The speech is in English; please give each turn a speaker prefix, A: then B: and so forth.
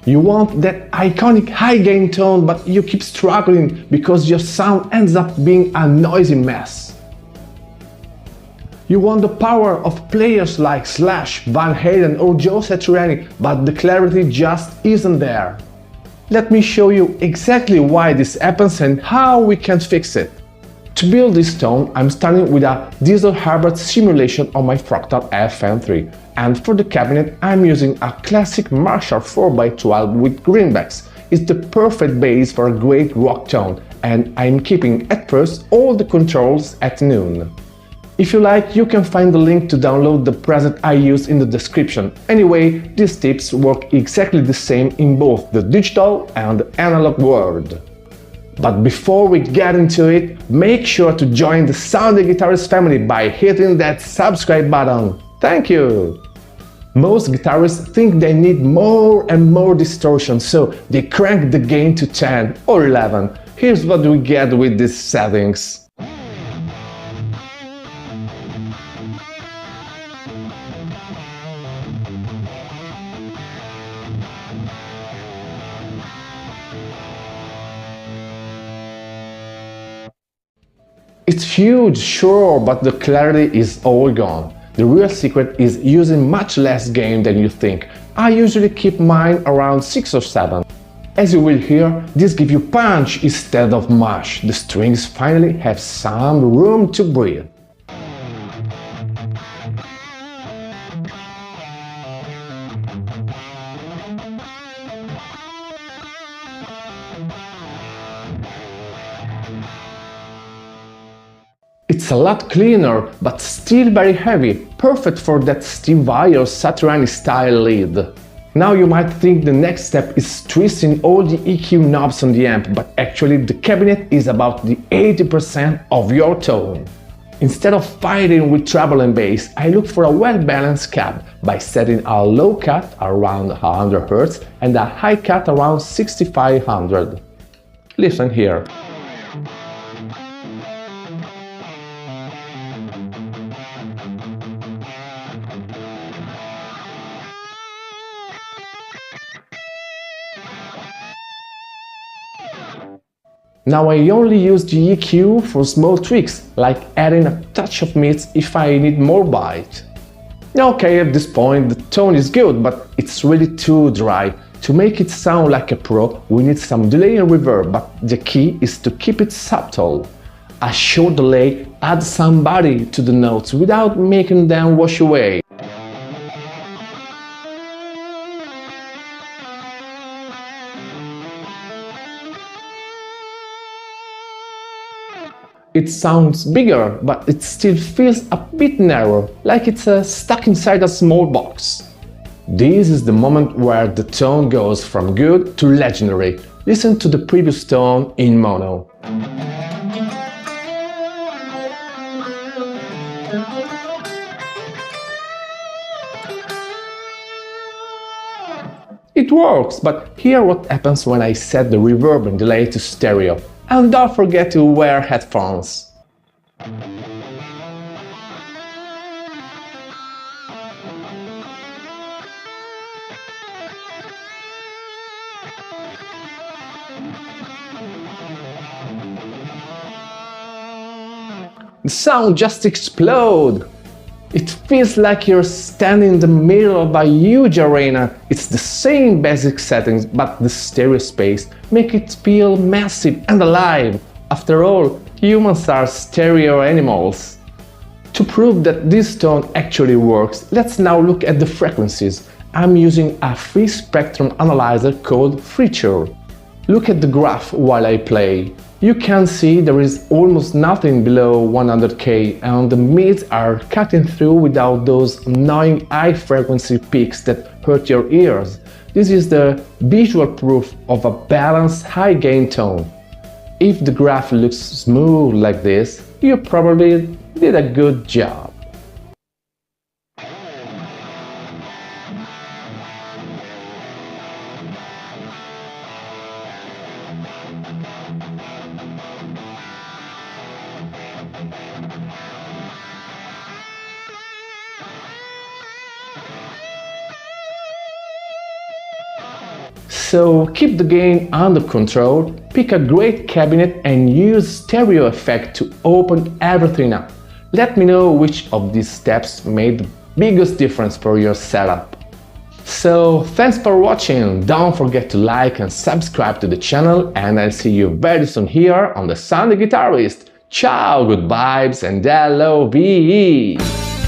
A: You want that iconic high gain tone, but you keep struggling because your sound ends up being a noisy mess. You want the power of players like Slash, Van Halen or Joe Satriani, but the clarity just isn't there. Let me show you exactly why this happens and how we can fix it. To build this tone, I'm starting with a distortion simulation on my Fractal FM3, and for the cabinet I'm using a classic Marshall 4x12 with greenbacks. It's the perfect base for a great rock tone, and I'm keeping at first all the controls at noon. If you like, you can find the link to download the preset I use in the description. Anyway, these tips work exactly the same in both the digital and the analog world. But before we get into it, make sure to join the SUOND Guitarist family by hitting that subscribe button. Thank you! Most guitarists think they need more and more distortion, so they crank the gain to 10 or 11. Here's what we get with these settings. It's huge, sure, but the clarity is all gone. The real secret is using much less gain than you think. I usually keep mine around 6 or 7. As you will hear, this gives you punch instead of mush. The strings finally have some room to breathe. It's a lot cleaner, but still very heavy, perfect for that Steve Vai or Satriani style lead. Now you might think the next step is twisting all the EQ knobs on the amp, but actually the cabinet is about the 80% of your tone. Instead of fighting with treble and bass, I look for a well-balanced cab by setting a low cut around 100 Hz and a high cut around 6500. Listen here. Now I only use the EQ for small tweaks, like adding a touch of mids if I need more bite. Okay, at this point the tone is good, but it's really too dry. To make it sound like a pro, we need some delay and reverb, but the key is to keep it subtle. A short delay adds some body to the notes without making them wash away. It sounds bigger, but it still feels a bit narrow, like it's stuck inside a small box. This is the moment where the tone goes from good to legendary. Listen to the previous tone in mono. It works, but hear what happens when I set the reverb and delay to stereo. And don't forget to wear headphones. The sound just explodes! It feels like you're standing in the middle of a huge arena. It's the same basic settings, but the stereo space makes it feel massive and alive. After all, humans are stereo animals. To prove that this tone actually works, let's now look at the frequencies. I'm using a free spectrum analyzer called FRITURE. Look at the graph while I play. You can see there is almost nothing below 100K, and the mids are cutting through without those annoying high frequency peaks that hurt your ears. This is the visual proof of a balanced high gain tone. If the graph looks smooth like this, you probably did a good job. So keep the gain under control, pick a great cabinet and use stereo effect to open everything up. Let me know which of these steps made the biggest difference for your setup. So thanks for watching, don't forget to like and subscribe to the channel and I'll see you very soon here on the SUOND Guitarist. Ciao, good vibes and LOVE!